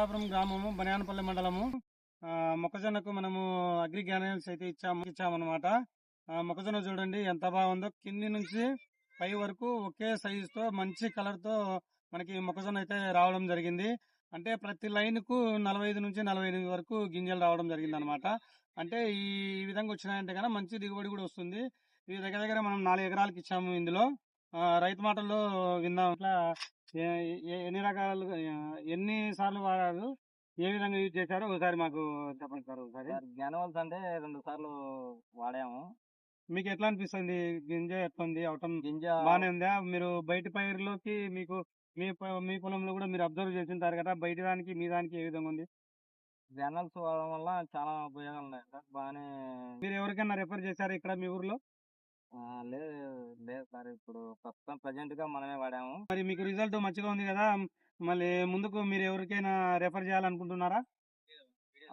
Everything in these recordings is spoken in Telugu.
అమలాపురం గ్రామము, బనియానపల్లి మండలము. మొక్కజొన్నకు మనము అగ్రి గ్రాన్యూల్స్ అయితే ఇచ్చామన్నమాట. మొక్కజొన్న చూడండి ఎంత బాగుందో, కింది నుంచి పై వరకు ఒకే సైజుతో మంచి కలర్ తో మనకి మొక్కజొన్న అయితే రావడం జరిగింది. అంటే ప్రతి లైన్ కు 45 నుంచి 48 వరకు గింజలు రావడం జరిగింది అనమాట. అంటే ఈ విధంగా వచ్చినాయంటే కనుక మంచి దిగుబడి కూడా వస్తుంది. ఇది దగ్గర దగ్గర మనం 4 ఎకరాలకు ఇచ్చాము. ఇందులో రైతు మాటల్లో విందాం. ఇట్లా ఎన్ని రకాలుగా ఎన్ని సార్లు వాడారు, ఏ విధంగా యూజ్ చేశారో ఒకసారి మాకు చెప్పండి సార్. ఒకసారి గ్రానువల్స్ అంటే 2 సార్లు వాడాము. మీకు ఎట్లా అనిపిస్తుంది? గింజ ఎట్లా ఉంది? అవటం గింజ బాగానే ఉందా? మీరు బయట పైరులోకి మీకు మీ పొలంలో కూడా మీరు అబ్జర్వ్ చేసింటారు కదా, బయట దానికి మీ దానికి ఏ విధంగా ఉంది? గ్రానువల్స్ వాడడం వల్ల చాలా ఉపయోగాలు ఉన్నాయి సార్. బాగానే మీరు ఎవరికైనా రెఫర్ చేశారు ఇక్కడ మీ ఊర్లో? లేదు లేదు సార్, ఇప్పుడు ప్రస్తుతం ప్రజెంట్ గా మనమే వాడాము. మరి మీకు రిజల్ట్ మంచిగా ఉంది కదా, మళ్ళీ ముందుకు మీరు ఎవరికైనా రెఫర్ చేయాలనుకుంటున్నారా?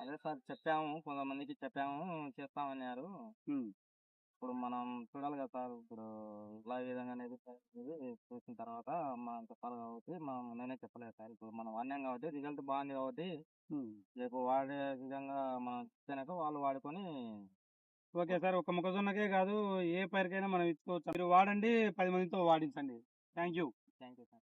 అదే సార్, చెప్పాము, కొంతమందికి చెప్పాము, చేస్తామన్నారు. ఇప్పుడు మనం చూడాలి కదా సార్, ఇప్పుడు ఇలా ఈ విధంగా అనేది చూసిన తర్వాత మనం చెప్పాలి కాబట్టి మనం నేనే చెప్పలేదు సార్. ఇప్పుడు మనం వాడినాం కాబట్టి రిజల్ట్ బాగుంది కాబట్టి రేపు వాడే విధంగా మనం ఇచ్చినాక వాళ్ళు వాడుకొని. ఓకే సార్, ఒక మొక్కజొన్నకే కాదు ఏ పైరుకైనా మనం ఇచ్చుకోవచ్చు. మీరు వాడండి, 10 మందితో వాడించండి. Thank you. Thank you sir.